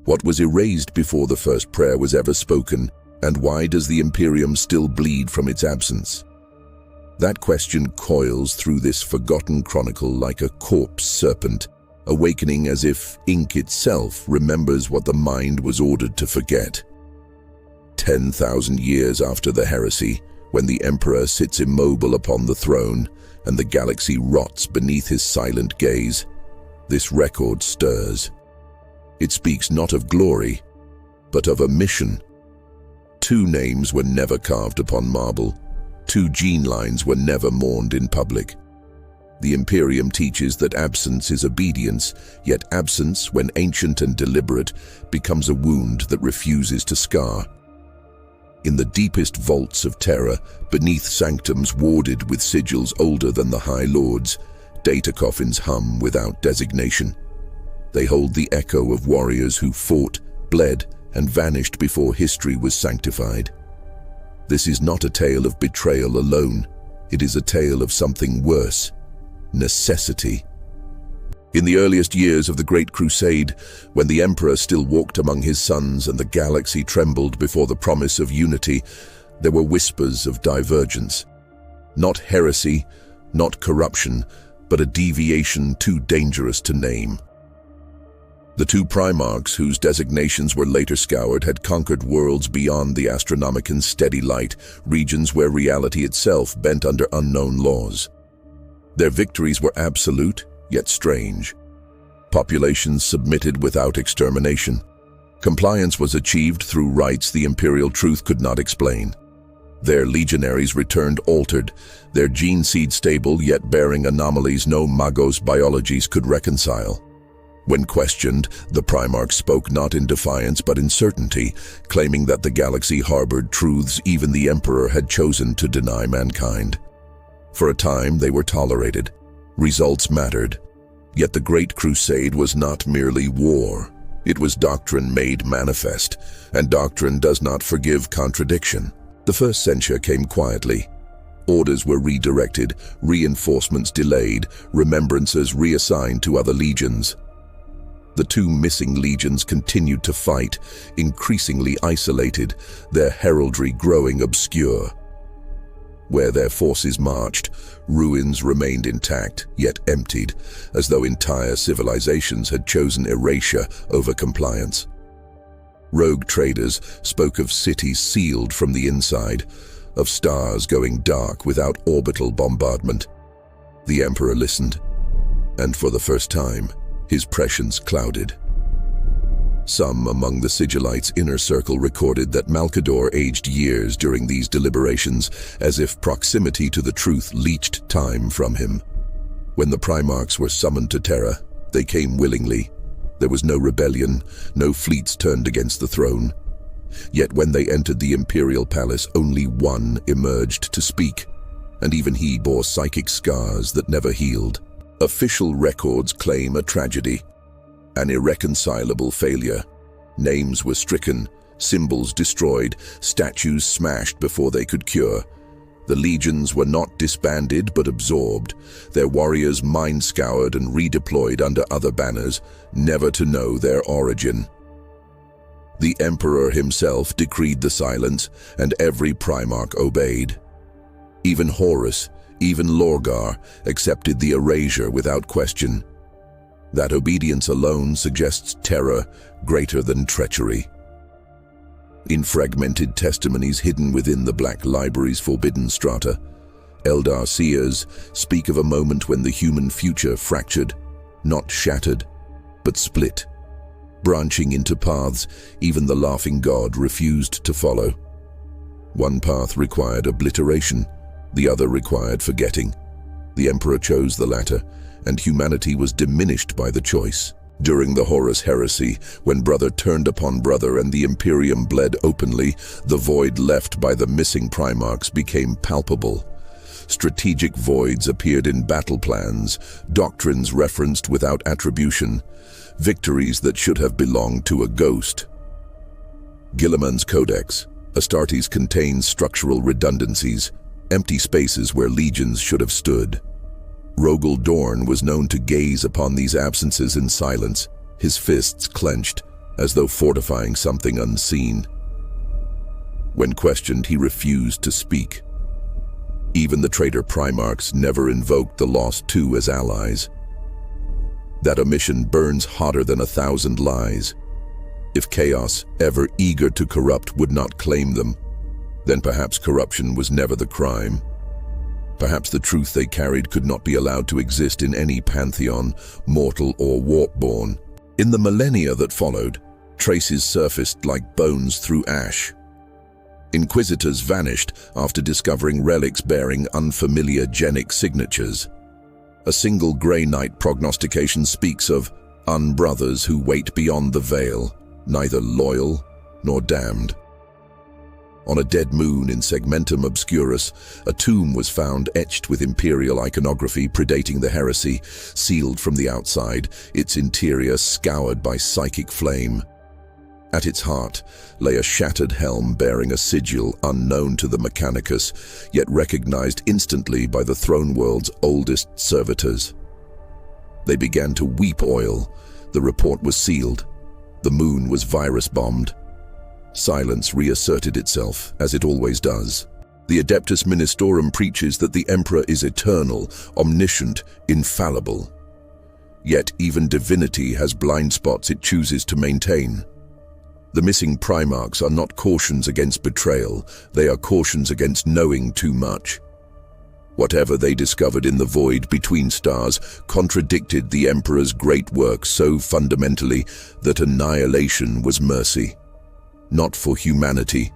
What was erased before the first prayer was ever spoken, and why does the Imperium still bleed from its absence? That question coils through this forgotten chronicle like a corpse serpent, awakening as if ink itself remembers what the mind was ordered to forget. 10,000 years after the heresy, when the Emperor sits immobile upon the throne and the galaxy rots beneath his silent gaze, this record stirs. It speaks not of glory, but of a mission. 2 names were never carved upon marble. 2 gene lines were never mourned in public. The Imperium teaches that absence is obedience, yet absence, when ancient and deliberate, becomes a wound that refuses to scar. In the deepest vaults of terror, beneath sanctums warded with sigils older than the High Lords, data coffins hum without designation. They hold the echo of warriors who fought, bled, and vanished before history was sanctified. This is not a tale of betrayal alone. It is a tale of something worse: necessity. In the earliest years of the Great Crusade, when the Emperor still walked among his sons and the galaxy trembled before the promise of unity, there were whispers of divergence. Not heresy, not corruption, but a deviation too dangerous to name. The 2 Primarchs, whose designations were later scoured, had conquered worlds beyond the Astronomican's steady light, regions where reality itself bent under unknown laws. Their victories were absolute, yet strange. Populations submitted without extermination. Compliance was achieved through rites the Imperial truth could not explain. Their legionaries returned altered, their gene seed stable yet bearing anomalies no Magos biologies could reconcile. When questioned, the Primarchs spoke not in defiance but in certainty, claiming that the galaxy harbored truths even the Emperor had chosen to deny mankind. For a time they were tolerated. Results mattered. Yet the Great Crusade was not merely war. It was doctrine made manifest, and doctrine does not forgive contradiction. The first censure came quietly. Orders were redirected, reinforcements delayed, remembrances reassigned to other legions. The 2 missing legions continued to fight, increasingly isolated, their heraldry growing obscure. Where their forces marched, ruins remained intact, yet emptied, as though entire civilizations had chosen erasure over compliance. Rogue traders spoke of cities sealed from the inside, of stars going dark without orbital bombardment. The Emperor listened, and for the first time, his prescience clouded. Some among the Sigillites' inner circle recorded that Malcador aged years during these deliberations, as if proximity to the truth leached time from him. When the Primarchs were summoned to Terra, they came willingly. There was no rebellion, no fleets turned against the throne. Yet when they entered the Imperial palace, only one emerged to speak, and even he bore psychic scars that never healed. Official records claim a tragedy, an irreconcilable failure. Names were stricken, symbols destroyed, statues smashed before they could cure. The legions were not disbanded but absorbed, their warriors mind-scoured and redeployed under other banners, never to know their origin. The Emperor himself decreed the silence, and every Primarch obeyed. Even Horus, even Lorgar, accepted the erasure without question. That obedience alone suggests terror greater than treachery. In fragmented testimonies hidden within the Black Library's forbidden strata, Eldar seers speak of a moment when the human future fractured, not shattered, but split. Branching into paths even the laughing god refused to follow. One path required obliteration, the other required forgetting. The Emperor chose the latter, and humanity was diminished by the choice. During the Horus heresy, when brother turned upon brother and the Imperium bled openly, the void left by the missing Primarchs became palpable. Strategic voids appeared in battle plans, doctrines referenced without attribution, victories that should have belonged to a ghost. Guilliman's Codex, Astartes, contains structural redundancies, empty spaces where legions should have stood. Rogel Dorn was known to gaze upon these absences in silence, his fists clenched, as though fortifying something unseen. When questioned, he refused to speak. Even the traitor Primarchs never invoked the Lost Two as allies. That omission burns hotter than 1,000 lies. If chaos, ever eager to corrupt, would not claim them, then perhaps corruption was never the crime. Perhaps the truth they carried could not be allowed to exist in any pantheon, mortal or warp-born. In the millennia that followed, traces surfaced like bones through ash. Inquisitors vanished after discovering relics bearing unfamiliar genic signatures. A single Grey Knight prognostication speaks of unbrothers who wait beyond the veil, neither loyal nor damned. On a dead moon in Segmentum Obscurus, a tomb was found etched with Imperial iconography predating the heresy, sealed from the outside, its interior scoured by psychic flame. At its heart lay a shattered helm bearing a sigil unknown to the Mechanicus, yet recognized instantly by the throne world's oldest servitors. They began to weep oil. The report was sealed. The moon was virus-bombed. Silence reasserted itself, as it always does. The Adeptus Ministorum preaches that the Emperor is eternal, omniscient, infallible. Yet even divinity has blind spots it chooses to maintain. The missing Primarchs are not cautions against betrayal, they are cautions against knowing too much. Whatever they discovered in the void between stars contradicted the Emperor's great work so fundamentally that annihilation was mercy. Not for humanity,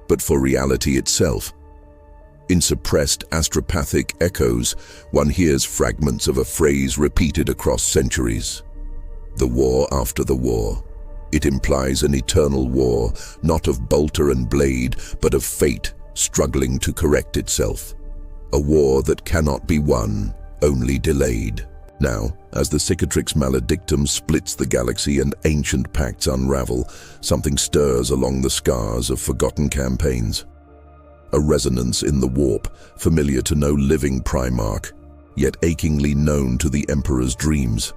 but for reality itself. In suppressed astropathic echoes, one hears fragments of a phrase repeated across centuries. The war after the war. It implies an eternal war, not of bolter and blade, but of fate struggling to correct itself. A war that cannot be won, only delayed. Now, as the Cicatrix Maledictum splits the galaxy and ancient pacts unravel, something stirs along the scars of forgotten campaigns. A resonance in the warp, familiar to no living Primarch, yet achingly known to the Emperor's dreams.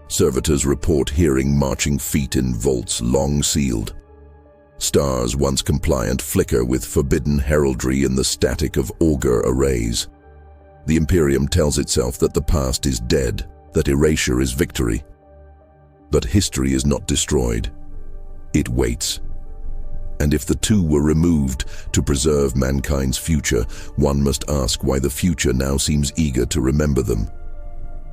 Servitors report hearing marching feet in vaults long sealed. Stars once compliant flicker with forbidden heraldry in the static of augur arrays. The Imperium tells itself that the past is dead, that erasure is victory. But history is not destroyed. It waits. And if the two were removed to preserve mankind's future, one must ask why the future now seems eager to remember them.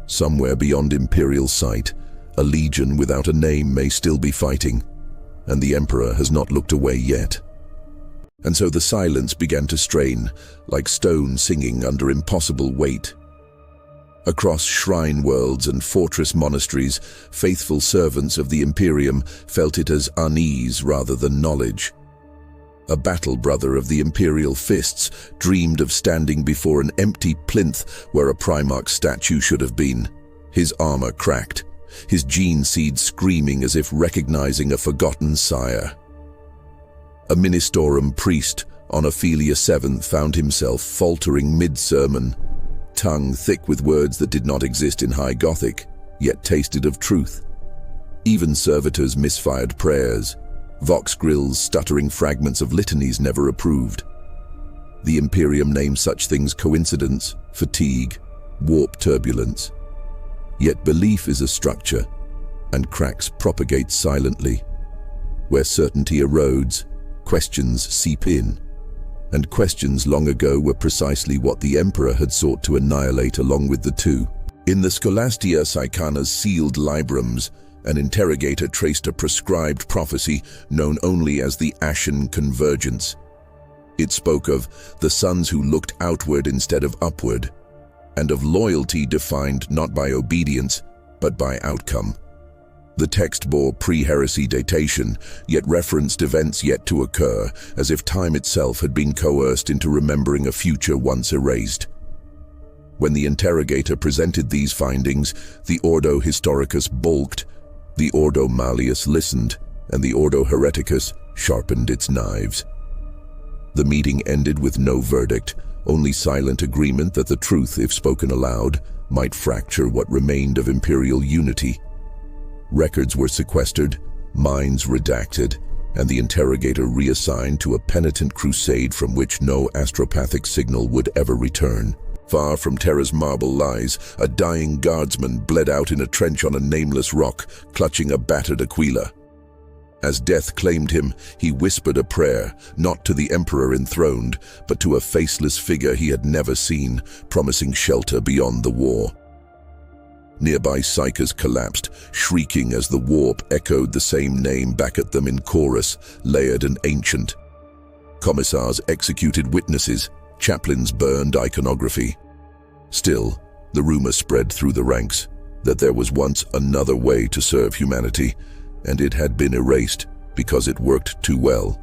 Somewhere beyond Imperial sight, a legion without a name may still be fighting, and the Emperor has not looked away yet. And so the silence began to strain, like stone singing under impossible weight. Across shrine worlds and fortress monasteries, faithful servants of the Imperium felt it as unease rather than knowledge. A battle brother of the Imperial fists dreamed of standing before an empty plinth where a Primarch statue should have been. His armor cracked, his gene seed screaming as if recognizing a forgotten sire. A Ministorum priest on Ophelia 7th found himself faltering mid-sermon, tongue thick with words that did not exist in High Gothic, yet tasted of truth. Even servitors misfired prayers, vox grills stuttering fragments of litanies never approved. The Imperium named such things coincidence, fatigue, warp turbulence. Yet belief is a structure, and cracks propagate silently. Where certainty erodes, questions seep in. And questions long ago were precisely what the Emperor had sought to annihilate along with the two. In the Scholastia Psychana's sealed librams, an interrogator traced a prescribed prophecy known only as the Ashen Convergence. It spoke of the sons who looked outward instead of upward, and of loyalty defined not by obedience, but by outcome. The text bore pre-heresy datation, yet referenced events yet to occur, as if time itself had been coerced into remembering a future once erased. When the interrogator presented these findings, the Ordo Historicus balked, the Ordo Malleus listened, and the Ordo Hereticus sharpened its knives. The meeting ended with no verdict, only silent agreement that the truth, if spoken aloud, might fracture what remained of Imperial unity. Records were sequestered, minds redacted, and the interrogator reassigned to a penitent crusade from which no astropathic signal would ever return. Far from Terra's marble lies, a dying guardsman bled out in a trench on a nameless rock, clutching a battered Aquila. As death claimed him, he whispered a prayer, not to the emperor enthroned, but to a faceless figure he had never seen, promising shelter beyond the war. Nearby psychers collapsed, shrieking as the warp echoed the same name back at them in chorus, layered and ancient. Commissars executed witnesses, chaplains burned iconography. Still, the rumor spread through the ranks that there was once another way to serve humanity, and it had been erased because it worked too well.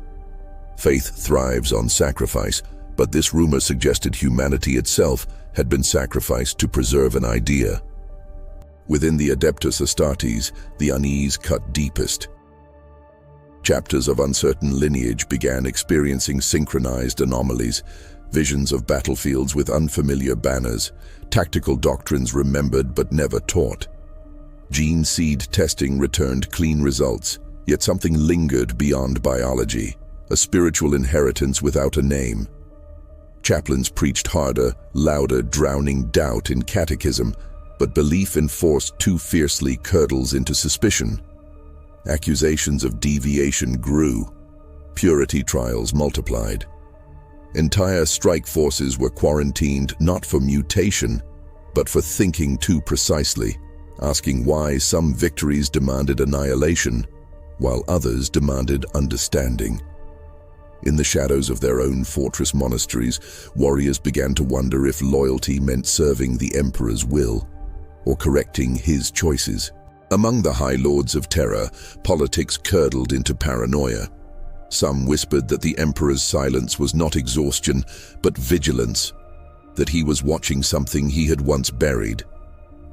Faith thrives on sacrifice, but this rumor suggested humanity itself had been sacrificed to preserve an idea. Within the Adeptus Astartes, the unease cut deepest. Chapters of uncertain lineage began experiencing synchronized anomalies, visions of battlefields with unfamiliar banners, tactical doctrines remembered but never taught. Gene seed testing returned clean results, yet something lingered beyond biology, a spiritual inheritance without a name. Chaplains preached harder, louder, drowning doubt in catechism, but belief enforced too fiercely curdles into suspicion. Accusations of deviation grew. Purity trials multiplied. Entire strike forces were quarantined not for mutation, but for thinking too precisely, asking why some victories demanded annihilation, while others demanded understanding. In the shadows of their own fortress monasteries, warriors began to wonder if loyalty meant serving the emperor's will, or correcting his choices. Among the High Lords of Terra, politics curdled into paranoia. Some whispered that the emperor's silence was not exhaustion, but vigilance, that he was watching something he had once buried.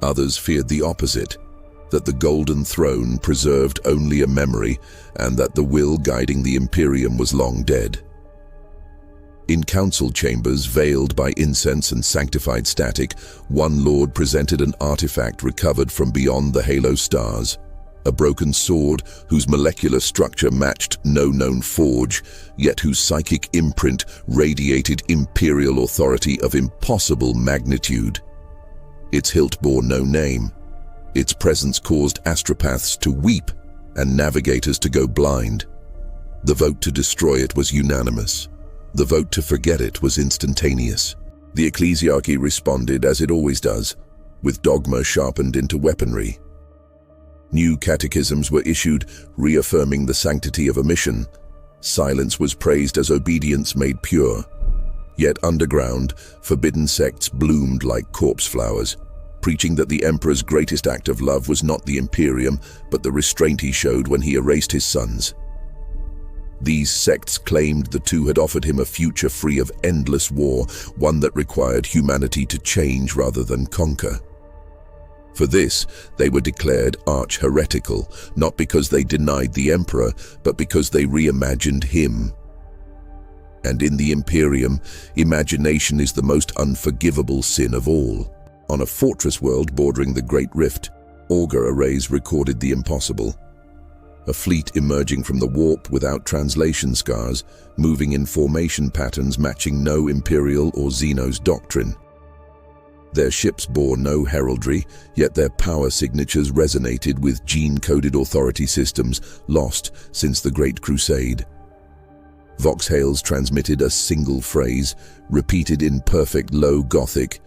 Others feared the opposite, that the Golden Throne preserved only a memory, and that the will guiding the Imperium was long dead. In council chambers veiled by incense and sanctified static, one lord presented an artifact recovered from beyond the halo stars, a broken sword whose molecular structure matched no known forge, yet whose psychic imprint radiated imperial authority of impossible magnitude. Its hilt bore no name. Its presence caused astropaths to weep and navigators to go blind. The vote to destroy it was unanimous. The vote to forget it was instantaneous. The ecclesiarchy responded as it always does, with dogma sharpened into weaponry. New catechisms were issued, reaffirming the sanctity of a mission. Silence was praised as obedience made pure. Yet underground, forbidden sects bloomed like corpse flowers, preaching that the emperor's greatest act of love was not the Imperium, but the restraint he showed when he erased his sons. These sects claimed the two had offered him a future free of endless war, one that required humanity to change rather than conquer. For this, they were declared arch-heretical, not because they denied the emperor, but because they reimagined him. And in the Imperium, imagination is the most unforgivable sin of all. On a fortress world bordering the Great Rift, augur arrays recorded the impossible. A fleet emerging from the warp without translation scars, moving in formation patterns matching no Imperial or Xenos doctrine. Their ships bore no heraldry, yet their power signatures resonated with gene-coded authority systems lost since the Great Crusade. Voxhails transmitted a single phrase, repeated in perfect low Gothic,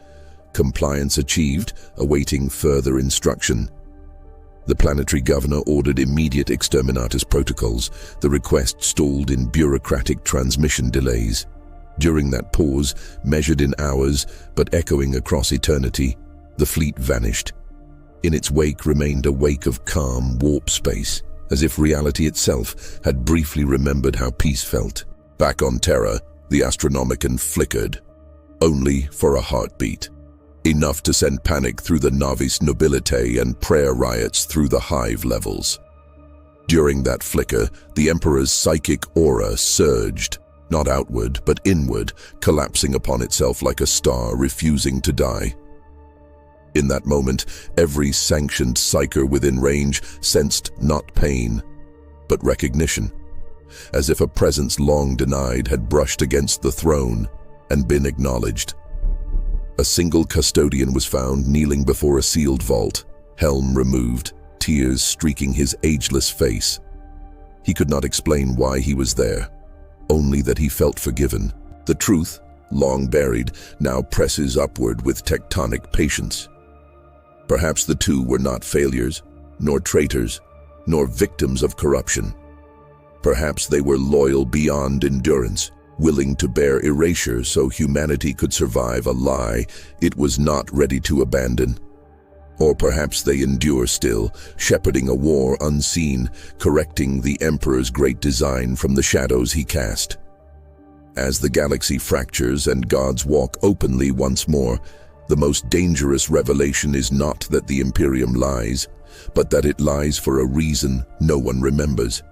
compliance achieved, awaiting further instruction. The planetary governor ordered immediate exterminatus protocols. The request stalled in bureaucratic transmission delays. During that pause, measured in hours but echoing across eternity, the fleet vanished. In its wake remained a wake of calm warp space, as if reality itself had briefly remembered how peace felt. Back on Terra, the Astronomicon flickered, only for a heartbeat. Enough to send panic through the Navis Nobilitae and prayer riots through the hive levels. During that flicker, the Emperor's psychic aura surged, not outward but inward, collapsing upon itself like a star refusing to die. In that moment, every sanctioned psyker within range sensed not pain, but recognition, as if a presence long denied had brushed against the throne and been acknowledged. A single custodian was found kneeling before a sealed vault, helm removed, tears streaking his ageless face. He could not explain why he was there, only that he felt forgiven. The truth, long buried, now presses upward with tectonic patience. Perhaps the two were not failures, nor traitors, nor victims of corruption. Perhaps they were loyal beyond endurance, willing to bear erasure so humanity could survive a lie it was not ready to abandon. Or perhaps they endure still, shepherding a war unseen, correcting the Emperor's great design from the shadows he cast. As the galaxy fractures and gods walk openly once more, the most dangerous revelation is not that the Imperium lies, but that it lies for a reason no one remembers.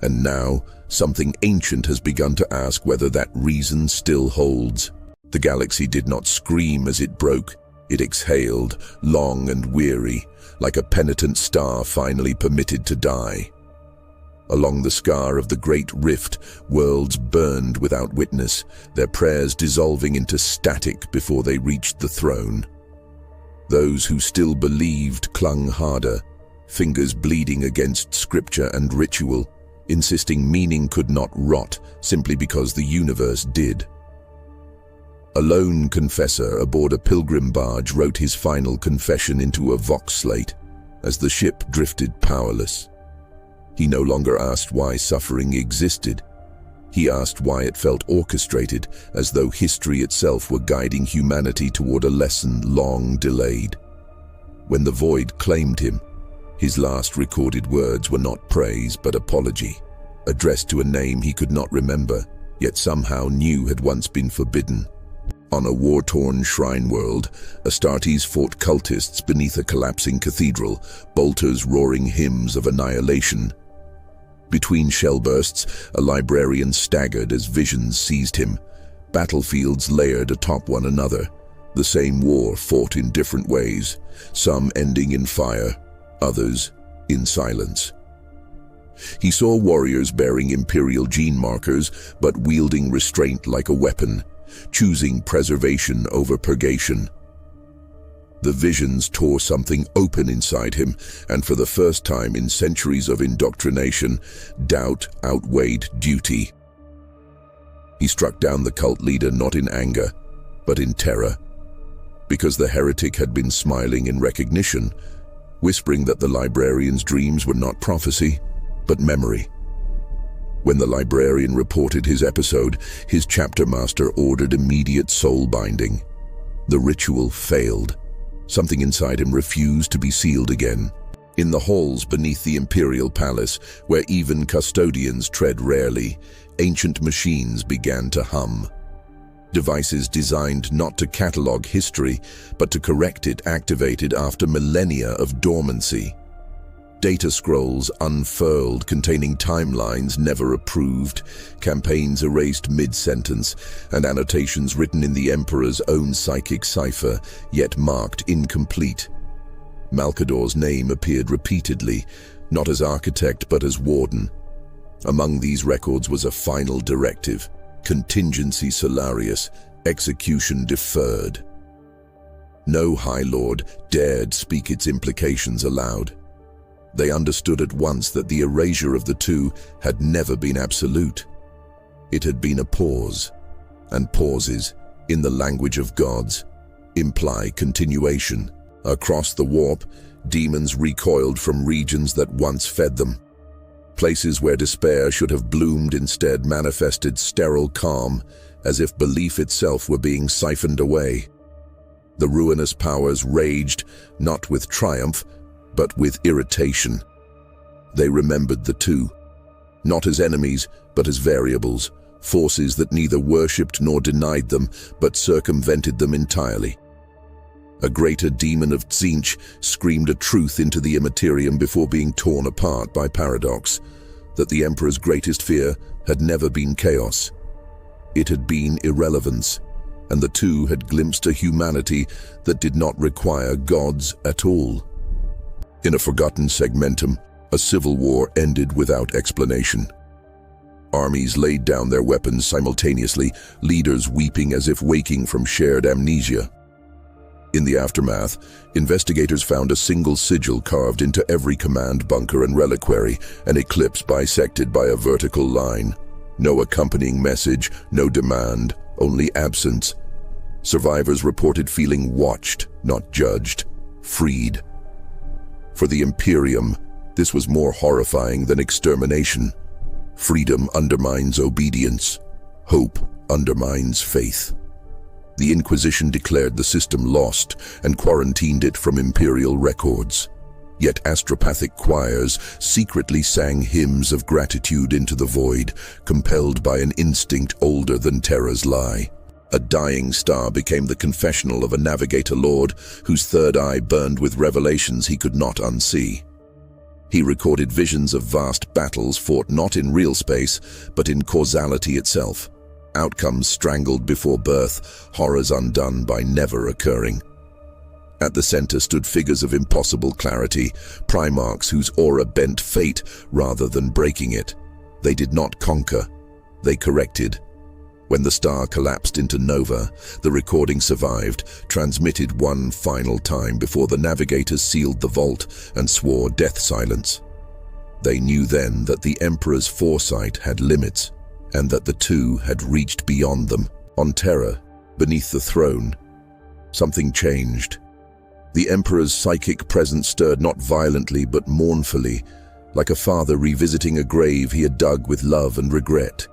And now, something ancient has begun to ask whether that reason still holds. The galaxy did not scream as it broke. It exhaled, long and weary, like a penitent star finally permitted to die. Along the scar of the great rift, worlds burned without witness, their prayers dissolving into static before they reached the throne. Those who still believed clung harder, fingers bleeding against scripture and ritual, insisting meaning could not rot simply because the universe did. A lone confessor aboard a pilgrim barge wrote his final confession into a vox slate as the ship drifted powerless. He no longer asked why suffering existed. He asked why it felt orchestrated, as though history itself were guiding humanity toward a lesson long delayed. When the void claimed him, his last recorded words were not praise but apology, addressed to a name he could not remember, yet somehow knew had once been forbidden. On a war-torn shrine world, Astartes fought cultists beneath a collapsing cathedral, bolters roaring hymns of annihilation. Between shell bursts, a librarian staggered as visions seized him. Battlefields layered atop one another, the same war fought in different ways, some ending in fire, others in silence. He saw warriors bearing Imperial gene markers, but wielding restraint like a weapon, choosing preservation over purgation. The visions tore something open inside him, and for the first time in centuries of indoctrination, doubt outweighed duty. He struck down the cult leader not in anger, but in terror, because the heretic had been smiling in recognition, whispering that the librarian's dreams were not prophecy, but memory. When the librarian reported his episode, his chapter master ordered immediate soul binding. The ritual failed. Something inside him refused to be sealed again. In the halls beneath the Imperial palace, where even custodians tread rarely, ancient machines began to hum. Devices designed not to catalog history, but to correct it activated after millennia of dormancy. Data scrolls unfurled containing timelines never approved, campaigns erased mid-sentence, and annotations written in the Emperor's own psychic cipher, yet marked incomplete. Malcador's name appeared repeatedly, not as architect but as warden. Among these records was a final directive: contingency salarius, execution deferred. No High Lord dared speak its implications aloud. They understood at once that the erasure of the two had never been absolute. It had been a pause, and pauses, in the language of gods, imply continuation. Across the warp, demons recoiled from regions that once fed them. Places where despair should have bloomed instead manifested sterile calm, as if belief itself were being siphoned away. The ruinous powers raged, not with triumph, but with irritation. They remembered the two, not as enemies, but as variables, forces that neither worshipped nor denied them, but circumvented them entirely. A greater demon of Tzeentch screamed a truth into the Imperium before being torn apart by paradox, that the Emperor's greatest fear had never been chaos. It had been irrelevance, and the two had glimpsed a humanity that did not require gods at all. In a forgotten segmentum, A civil war ended without explanation. Armies laid down their weapons simultaneously, leaders weeping as if waking from shared amnesia. In the aftermath, investigators found a single sigil carved into every command bunker and reliquary, an eclipse bisected by a vertical line. No accompanying message, no demand, only absence. Survivors reported feeling watched, not judged, freed. For the Imperium, this was more horrifying than extermination. Freedom undermines obedience. Hope undermines faith. The Inquisition declared the system lost and quarantined it from Imperial records. Yet astropathic choirs secretly sang hymns of gratitude into the void, compelled by an instinct older than Terra's lie. A dying star became the confessional of a navigator lord whose third eye burned with revelations he could not unsee. He recorded visions of vast battles fought not in real space, but in causality itself. Outcomes strangled before birth, horrors undone by never occurring. At the center stood figures of impossible clarity, Primarchs whose aura bent fate rather than breaking it. They did not conquer, they corrected. When the star collapsed into nova, the recording survived, transmitted one final time before the navigators sealed the vault and swore death silence. They knew then that the Emperor's foresight had limits, and that the two had reached beyond them. On Terra, beneath the throne, something changed. The Emperor's psychic presence stirred not violently but mournfully, like a father revisiting a grave he had dug with love and regret.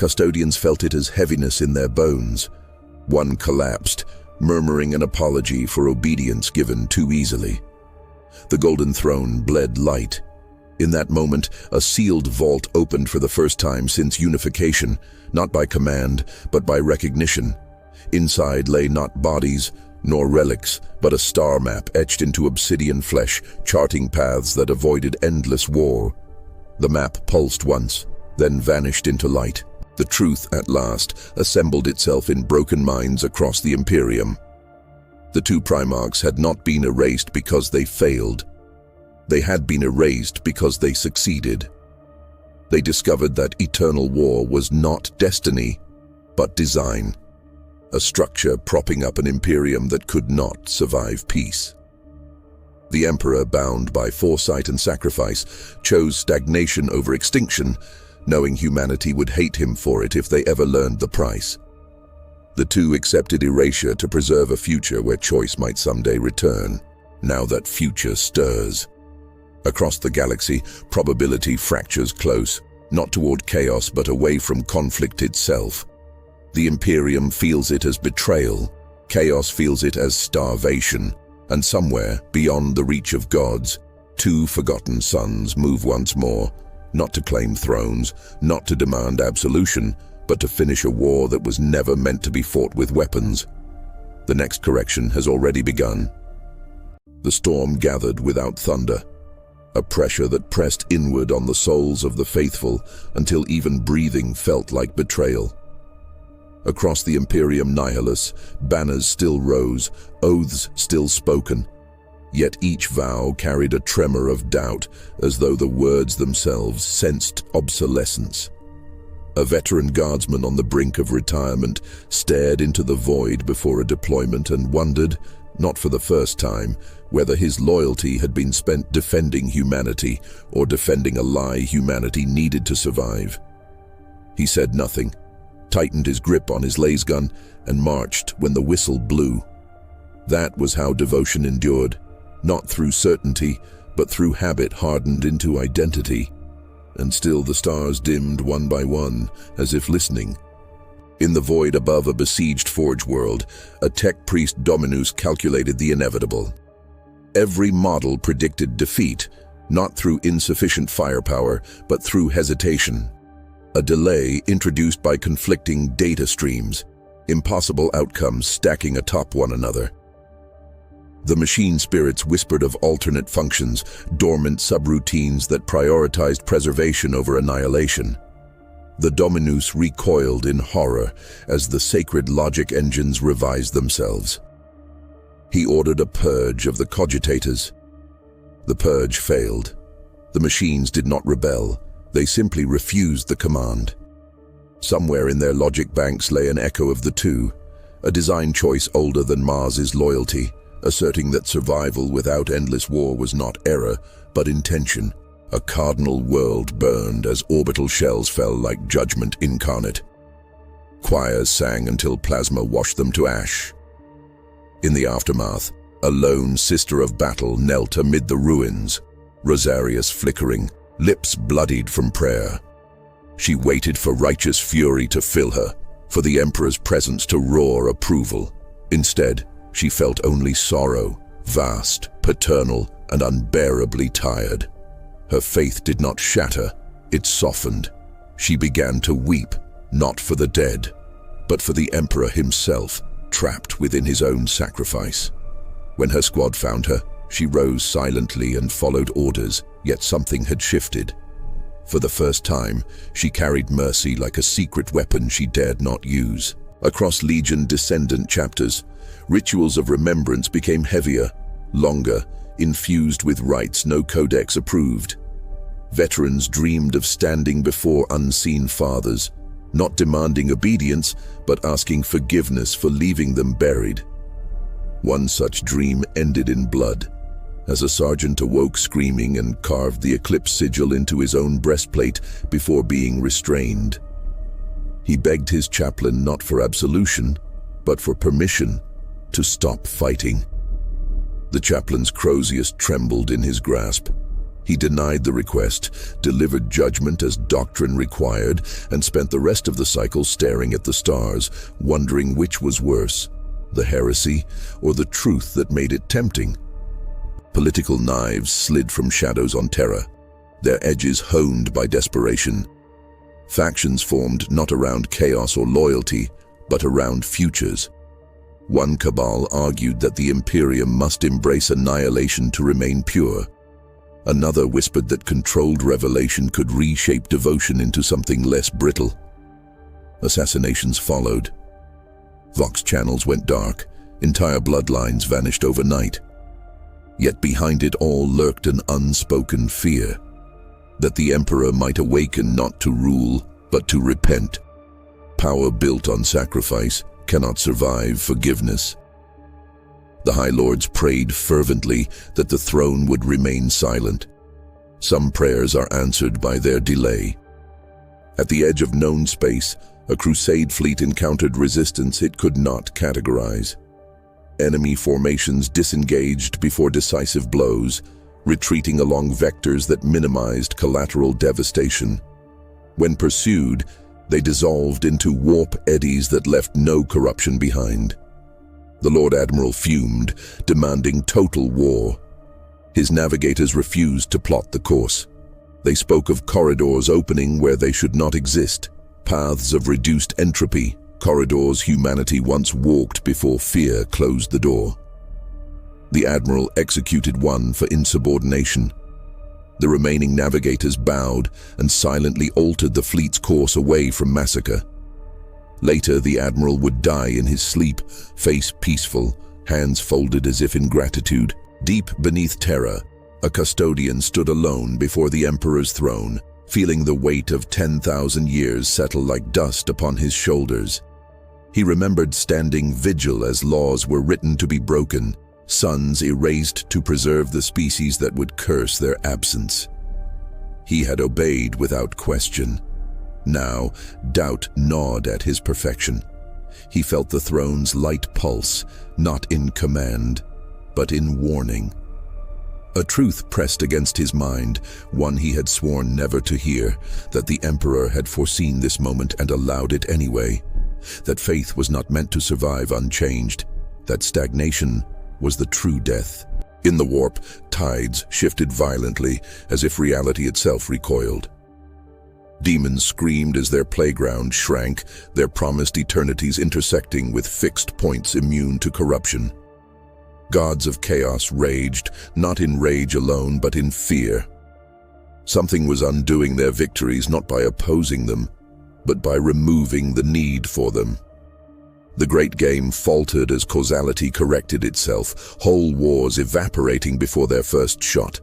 Custodians felt it as heaviness in their bones. One collapsed, murmuring an apology for obedience given too easily. The golden throne bled light. In that moment, a sealed vault opened for the first time since unification, not by command, but by recognition. Inside lay not bodies, nor relics, but a star map etched into obsidian flesh, charting paths that avoided endless war. The map pulsed once, then vanished into light. The truth, at last, assembled itself in broken minds across the Imperium. The two Primarchs had not been erased because they failed. They had been erased because they succeeded. They discovered that eternal war was not destiny, but design. A structure propping up an Imperium that could not survive peace. The Emperor, bound by foresight and sacrifice, chose stagnation over extinction, knowing humanity would hate him for it if they ever learned the price. The two accepted erasure to preserve a future where choice might someday return. Now that future stirs. Across the galaxy, probability fractures close, not toward chaos but away from conflict itself. The Imperium feels it as betrayal, chaos feels it as starvation, and somewhere, beyond the reach of gods, two forgotten sons move once more, not to claim thrones, not to demand absolution, but to finish a war that was never meant to be fought with weapons. The next correction has already begun. The storm gathered without thunder, a pressure that pressed inward on the souls of the faithful until even breathing felt like betrayal. Across the Imperium Nihilus, banners still rose, oaths still spoken, yet each vow carried a tremor of doubt, as though the words themselves sensed obsolescence. A veteran guardsman on the brink of retirement stared into the void before a deployment and wondered, not for the first time, whether his loyalty had been spent defending humanity or defending a lie humanity needed to survive. He said nothing, tightened his grip on his lasgun, and marched when the whistle blew. That was how devotion endured. Not through certainty, but through habit hardened into identity. And still the stars dimmed one by one, as if listening. In the void above a besieged forge world, a tech priest Dominus calculated the inevitable. Every model predicted defeat, not through insufficient firepower, but through hesitation. A delay introduced by conflicting data streams, impossible outcomes stacking atop one another. The machine spirits whispered of alternate functions, dormant subroutines that prioritized preservation over annihilation. The Dominus recoiled in horror as the sacred logic engines revised themselves. He ordered a purge of the cogitators. The purge failed. The machines did not rebel, they simply refused the command. Somewhere in their logic banks lay an echo of the two, a design choice older than Mars's loyalty, asserting that survival without endless war was not error, but intention. A cardinal world burned as orbital shells fell like judgment incarnate. Choirs sang until plasma washed them to ash. In the aftermath, a lone sister of battle knelt amid the ruins, rosarius flickering, lips bloodied from prayer. She waited for righteous fury to fill her, for the Emperor's presence to roar approval. Instead, she felt only sorrow, vast, paternal, and unbearably tired. Her faith did not shatter, it softened. She began to weep, not for the dead, but for the Emperor himself, trapped within his own sacrifice. When her squad found her, she rose silently and followed orders, yet something had shifted. For the first time, she carried mercy like a secret weapon she dared not use. Across Legion descendant chapters, rituals of remembrance became heavier, longer, infused with rites no codex approved. Veterans dreamed of standing before unseen fathers, not demanding obedience, but asking forgiveness for leaving them buried. One such dream ended in blood, as a sergeant awoke screaming and carved the eclipse sigil into his own breastplate before being restrained. He begged his chaplain not for absolution, but for permission to stop fighting. The chaplain's Crozius trembled in his grasp. He denied the request, delivered judgment as doctrine required, and spent the rest of the cycle staring at the stars, wondering which was worse, the heresy or the truth that made it tempting. Political knives slid from shadows on Terra, their edges honed by desperation. Factions formed not around chaos or loyalty, but around futures. One cabal argued that the Imperium must embrace annihilation to remain pure. Another whispered that controlled revelation could reshape devotion into something less brittle. Assassinations followed. Vox channels went dark, entire bloodlines vanished overnight. Yet behind it all lurked an unspoken fear, that the Emperor might awaken not to rule, but to repent. Power built on sacrifice cannot survive forgiveness. The High Lords prayed fervently that the throne would remain silent. Some prayers are answered by their delay. At the edge of known space, a crusade fleet encountered resistance it could not categorize. Enemy formations disengaged before decisive blows, retreating along vectors that minimized collateral devastation. When pursued, they dissolved into warp eddies that left no corruption behind. The Lord Admiral fumed, demanding total war. His navigators refused to plot the course. They spoke of corridors opening where they should not exist, paths of reduced entropy, corridors humanity once walked before fear closed the door. The Admiral executed one for insubordination. The remaining navigators bowed and silently altered the fleet's course away from massacre. Later, the Admiral would die in his sleep, face peaceful, hands folded as if in gratitude. Deep beneath Terra, a custodian stood alone before the Emperor's throne, feeling the weight of 10,000 years settle like dust upon his shoulders. He remembered standing vigil as laws were written to be broken, suns erased to preserve the species that would curse their absence. He had obeyed without question. Now, doubt gnawed at his perfection. He felt the throne's light pulse, not in command, but in warning. A truth pressed against his mind, one he had sworn never to hear, that the Emperor had foreseen this moment and allowed it anyway. That faith was not meant to survive unchanged, that stagnation was the true death. In the warp, tides shifted violently, as if reality itself recoiled. Demons screamed as their playground shrank, their promised eternities intersecting with fixed points immune to corruption. Gods of chaos raged, not in rage alone, but in fear. Something was undoing their victories not by opposing them, but by removing the need for them. The great game faltered as causality corrected itself, whole wars evaporating before their first shot.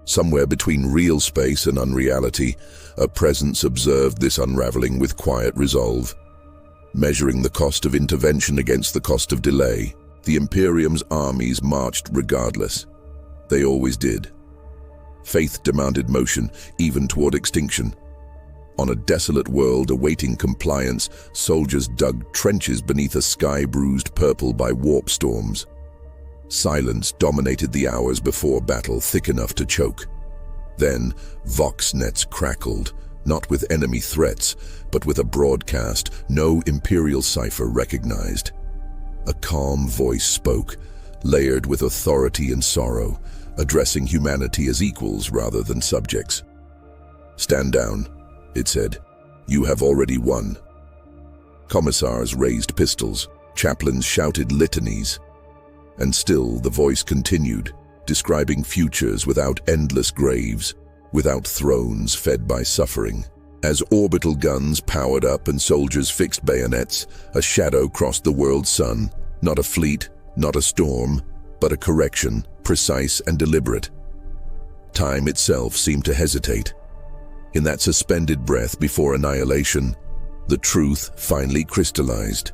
Somewhere between real space and unreality, a presence observed this unraveling with quiet resolve. Measuring the cost of intervention against the cost of delay, the Imperium's armies marched regardless. They always did. Faith demanded motion, even toward extinction. On a desolate world awaiting compliance, soldiers dug trenches beneath a sky bruised purple by warp storms. Silence dominated the hours before battle, thick enough to choke. Then, vox nets crackled, not with enemy threats, but with a broadcast no Imperial cipher recognized. A calm voice spoke, layered with authority and sorrow, addressing humanity as equals rather than subjects. "Stand down," it said. "You have already won." Commissars raised pistols, chaplains shouted litanies. And still the voice continued, describing futures without endless graves, without thrones fed by suffering. As orbital guns powered up and soldiers fixed bayonets, a shadow crossed the world's sun, not a fleet, not a storm, but a correction, precise and deliberate. Time itself seemed to hesitate. In that suspended breath before annihilation, the truth finally crystallized.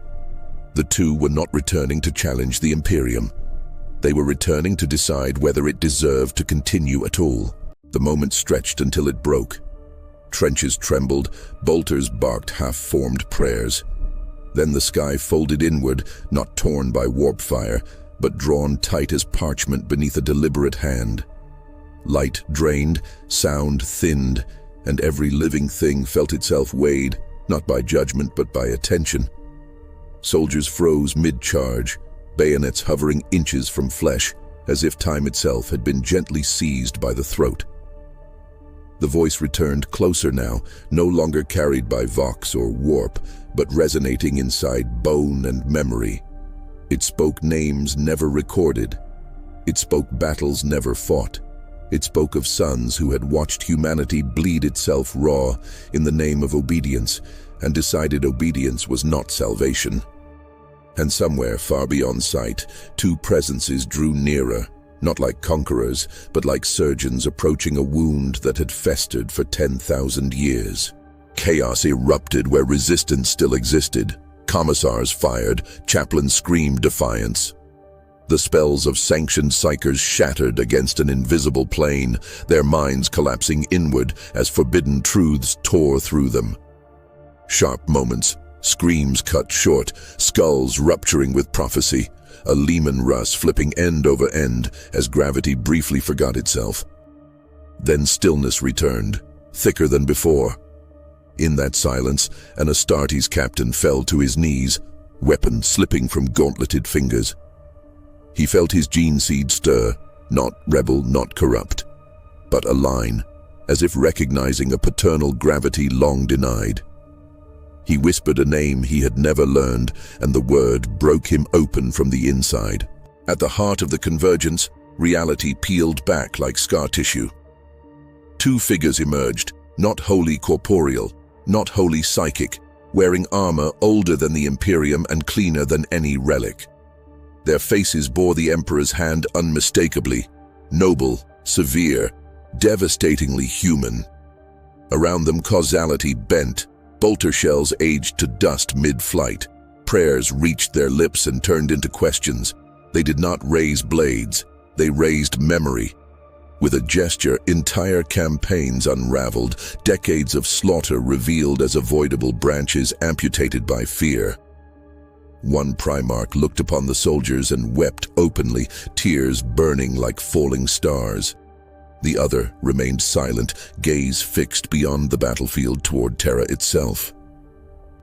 The two were not returning to challenge the Imperium. They were returning to decide whether it deserved to continue at all. The moment stretched until it broke. Trenches trembled, bolters barked half-formed prayers. Then the sky folded inward, not torn by warp fire, but drawn tight as parchment beneath a deliberate hand. Light drained, sound thinned, and every living thing felt itself weighed, not by judgment but by attention. Soldiers froze mid-charge, bayonets hovering inches from flesh, as if time itself had been gently seized by the throat. The voice returned closer now, no longer carried by vox or warp, but resonating inside bone and memory. It spoke names never recorded. It spoke battles never fought. It spoke of sons who had watched humanity bleed itself raw in the name of obedience, and decided obedience was not salvation. And somewhere far beyond sight, two presences drew nearer, not like conquerors, but like surgeons approaching a wound that had festered for 10,000 years. Chaos erupted where resistance still existed. Commissars fired, chaplains screamed defiance. The spells of sanctioned psychers shattered against an invisible plane, their minds collapsing inward as forbidden truths tore through them. Sharp moments, screams cut short, skulls rupturing with prophecy, a Lehman Russ flipping end over end as gravity briefly forgot itself. Then stillness returned, thicker than before. In that silence, an Astartes captain fell to his knees, weapon slipping from gauntleted fingers. He felt his gene seed stir, not rebel, not corrupt, but align, as if recognizing a paternal gravity long denied. He whispered a name he had never learned, and the word broke him open from the inside. At the heart of the convergence, reality peeled back like scar tissue. Two figures emerged, not wholly corporeal, not wholly psychic, wearing armor older than the Imperium and cleaner than any relic. Their faces bore the Emperor's hand unmistakably, noble, severe, devastatingly human. Around them causality bent, bolter shells aged to dust mid-flight. Prayers reached their lips and turned into questions. They did not raise blades, they raised memory. With a gesture, entire campaigns unraveled, decades of slaughter revealed as avoidable branches amputated by fear. One Primarch looked upon the soldiers and wept openly, tears burning like falling stars. The other remained silent, gaze fixed beyond the battlefield toward Terra itself.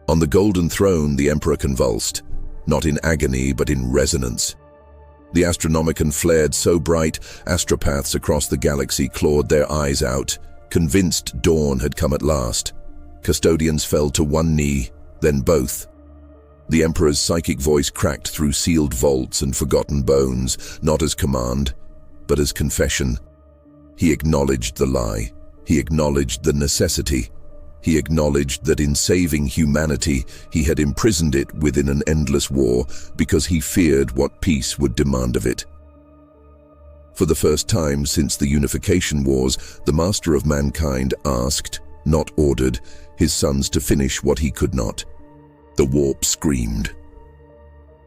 On the golden throne, the Emperor convulsed, not in agony but in resonance. The Astronomicon flared so bright, astropaths across the galaxy clawed their eyes out, convinced dawn had come at last. Custodians fell to one knee, then both. The Emperor's psychic voice cracked through sealed vaults and forgotten bones, not as command, but as confession. He acknowledged the lie. He acknowledged the necessity. He acknowledged that in saving humanity, he had imprisoned it within an endless war because he feared what peace would demand of it. For the first time since the Unification Wars, the Master of Mankind asked, not ordered, his sons to finish what he could not. The warp screamed.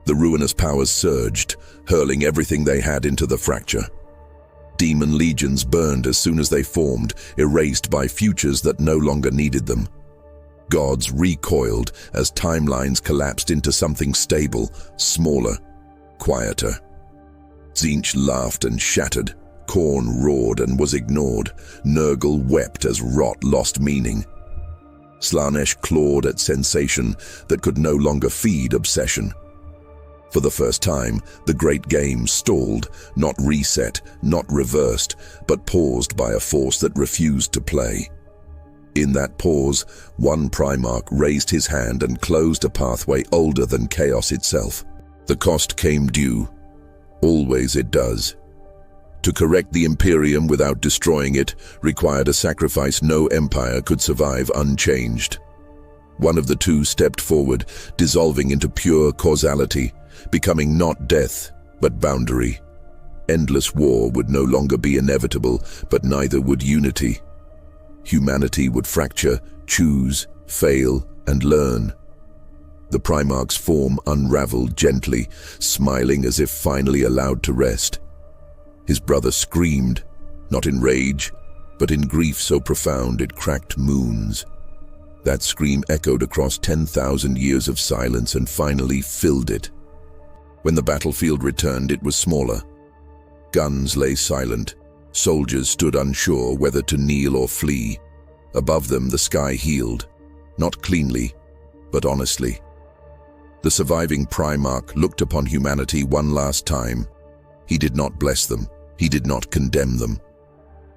The ruinous powers surged, hurling everything they had into the fracture. Demon legions burned as soon as they formed, erased by futures that no longer needed them. Gods recoiled as timelines collapsed into something stable, smaller, quieter. Tzeentch laughed and shattered. Khorne roared and was ignored. Nurgle wept as rot lost meaning. Slaanesh clawed at sensation that could no longer feed obsession. For the first time, the great game stalled, not reset, not reversed, but paused by a force that refused to play. In that pause, one Primarch raised his hand and closed a pathway older than chaos itself. The cost came due. Always it does. To correct the Imperium without destroying it required a sacrifice no empire could survive unchanged. One of the two stepped forward, dissolving into pure causality, becoming not death, but boundary. Endless war would no longer be inevitable, but neither would unity. Humanity would fracture, choose, fail, and learn. The Primarch's form unraveled gently, smiling as if finally allowed to rest. His brother screamed, not in rage, but in grief so profound it cracked moons. That scream echoed across 10,000 years of silence and finally filled it. When the battlefield returned, it was smaller. Guns lay silent. Soldiers stood unsure whether to kneel or flee. Above them, the sky healed, not cleanly, but honestly. The surviving Primarch looked upon humanity one last time. He did not bless them. He did not condemn them.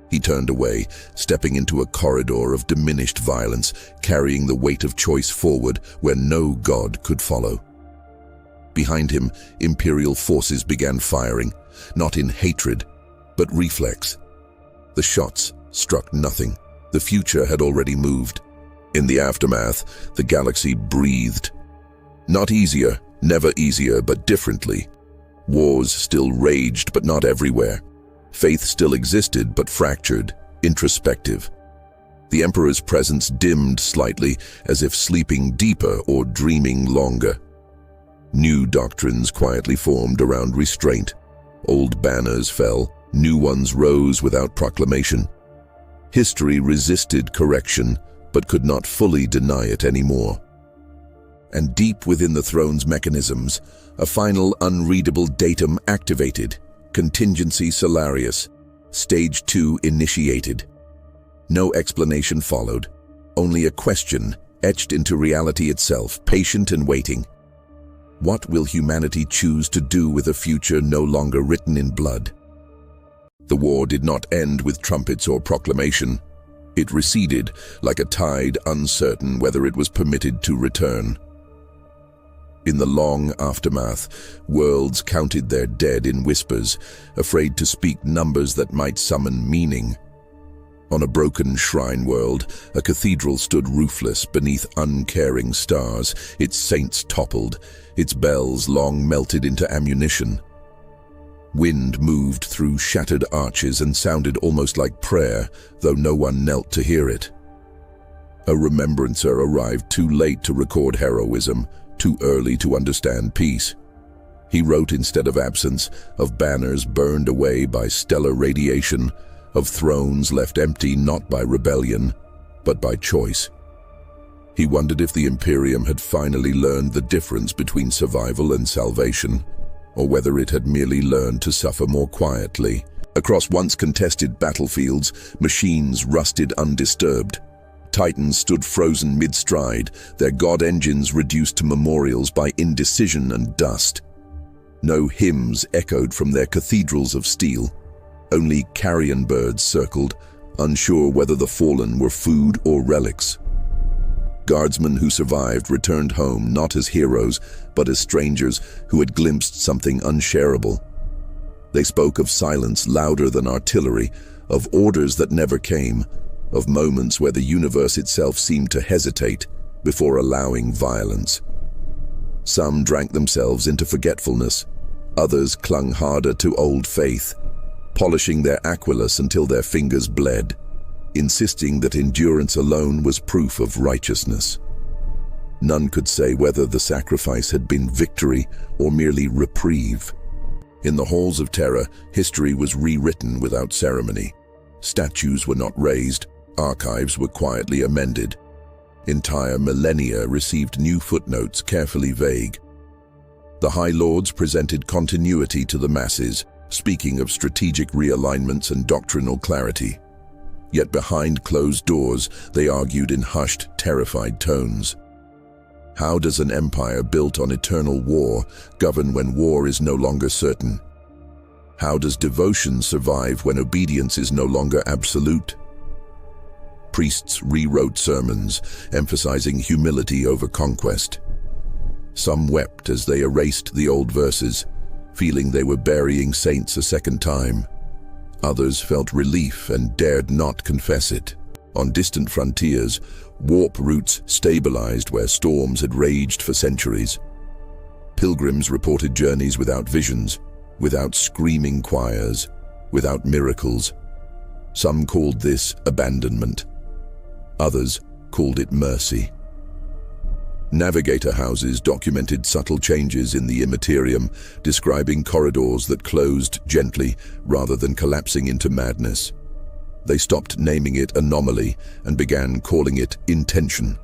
He turned away, stepping into a corridor of diminished violence, carrying the weight of choice forward where no god could follow. Behind him, Imperial forces began firing, not in hatred, but reflex. The shots struck nothing. The future had already moved. In the aftermath, the galaxy breathed. Not easier, never easier, but differently. Wars still raged, but not everywhere. Faith still existed, but fractured, introspective. The Emperor's presence dimmed slightly, as if sleeping deeper or dreaming longer. New doctrines quietly formed around restraint. Old banners fell, new ones rose without proclamation. History resisted correction, but could not fully deny it anymore. And deep within the throne's mechanisms, a final unreadable datum activated. Contingency Solarius. Stage 2 initiated. No explanation followed, only a question etched into reality itself, patient and waiting. What will humanity choose to do with a future no longer written in blood? The war did not end with trumpets or proclamation. It receded like a tide, uncertain whether it was permitted to return. In the long aftermath, worlds counted their dead in whispers, afraid to speak numbers that might summon meaning. On a broken shrine world, a cathedral stood roofless beneath uncaring stars, its saints toppled, its bells long melted into ammunition. Wind moved through shattered arches and sounded almost like prayer, though no one knelt to hear it. A remembrancer arrived too late to record heroism, too early to understand peace. He wrote instead of absence, of banners burned away by stellar radiation, of thrones left empty not by rebellion, but by choice. He wondered if the Imperium had finally learned the difference between survival and salvation, or whether it had merely learned to suffer more quietly. Across once contested battlefields, machines rusted undisturbed. Titans stood frozen mid-stride, their god engines reduced to memorials by indecision and dust. No hymns echoed from their cathedrals of steel. Only carrion birds circled, unsure whether the fallen were food or relics. Guardsmen who survived returned home not as heroes, but as strangers who had glimpsed something unshareable. They spoke of silence louder than artillery, of orders that never came, of moments where the universe itself seemed to hesitate before allowing violence. Some drank themselves into forgetfulness, others clung harder to old faith. polishing their aquilus until their fingers bled, insisting that endurance alone was proof of righteousness. None could say whether the sacrifice had been victory or merely reprieve. In the halls of terror, history was rewritten without ceremony. Statues were not raised, archives were quietly amended. Entire millennia received new footnotes carefully vague. The High Lords presented continuity to the masses, speaking of strategic realignments and doctrinal clarity. Yet behind closed doors, they argued in hushed, terrified tones. How does an empire built on eternal war govern when war is no longer certain? How does devotion survive when obedience is no longer absolute? Priests rewrote sermons, emphasizing humility over conquest. Some wept as they erased the old verses, feeling they were burying saints a second time. Others felt relief and dared not confess it. On distant frontiers, warp routes stabilized where storms had raged for centuries. Pilgrims reported journeys without visions, without screaming choirs, without miracles. Some called this abandonment. Others called it mercy. Navigator houses documented subtle changes in the Imperium, describing corridors that closed gently rather than collapsing into madness. They stopped naming it anomaly and began calling it intention.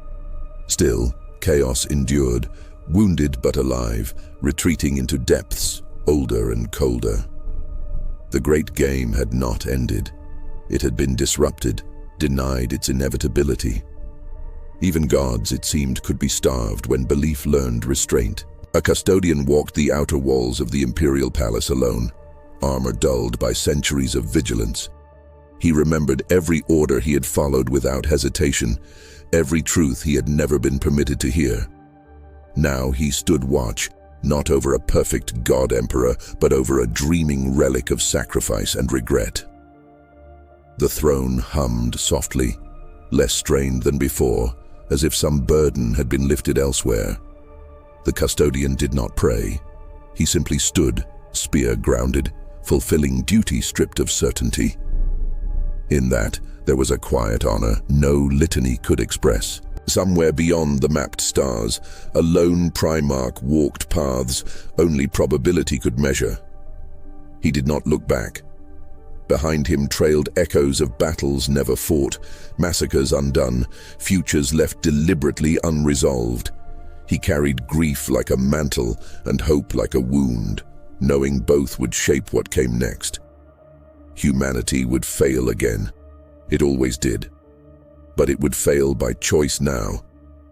Still, chaos endured, wounded but alive, retreating into depths older and colder. The great game had not ended. It had been disrupted, denied its inevitability. Even gods, it seemed, could be starved when belief learned restraint. A custodian walked the outer walls of the Imperial palace alone, armor dulled by centuries of vigilance. He remembered every order he had followed without hesitation, every truth he had never been permitted to hear. Now he stood watch, not over a perfect god-emperor, but over a dreaming relic of sacrifice and regret. The throne hummed softly, less strained than before, as if some burden had been lifted elsewhere. The custodian did not pray. He simply stood, spear grounded, fulfilling duty stripped of certainty. In that, there was a quiet honor no litany could express. Somewhere beyond the mapped stars, a lone Primarch walked paths only probability could measure. He did not look back. Behind him trailed echoes of battles never fought, massacres undone, futures left deliberately unresolved. He carried grief like a mantle and hope like a wound, knowing both would shape what came next. Humanity would fail again. It always did. But it would fail by choice now,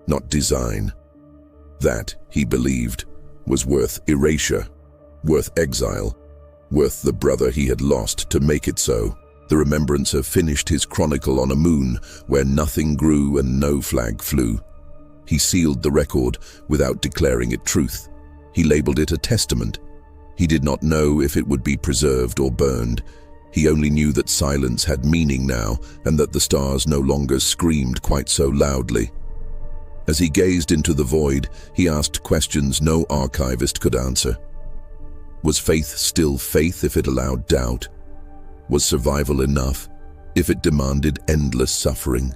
not design. That, he believed, was worth erasure, worth exile, worth the brother he had lost to make it so. The remembrancer finished his chronicle on a moon where nothing grew and no flag flew. He sealed the record without declaring it truth. He labeled it a testament. He did not know if it would be preserved or burned. He only knew that silence had meaning now, and that the stars no longer screamed quite so loudly. As he gazed into the void, he asked questions no archivist could answer. Was faith still faith if it allowed doubt? Was survival enough if it demanded endless suffering?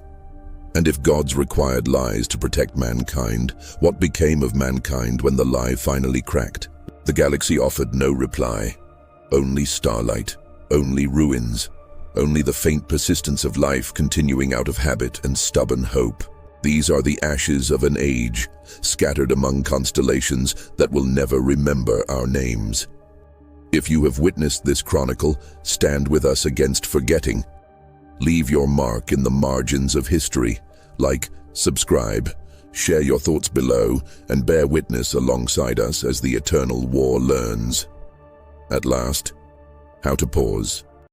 And if gods required lies to protect mankind, what became of mankind when the lie finally cracked? The galaxy offered no reply. Only starlight. Only ruins, only the faint persistence of life continuing out of habit and stubborn hope. These are the ashes of an age, scattered among constellations that will never remember our names. If you have witnessed this chronicle, stand with us against forgetting. Leave your mark in the margins of history. Like, subscribe, share your thoughts below, and bear witness alongside us as the eternal war learns. At last, how to pause.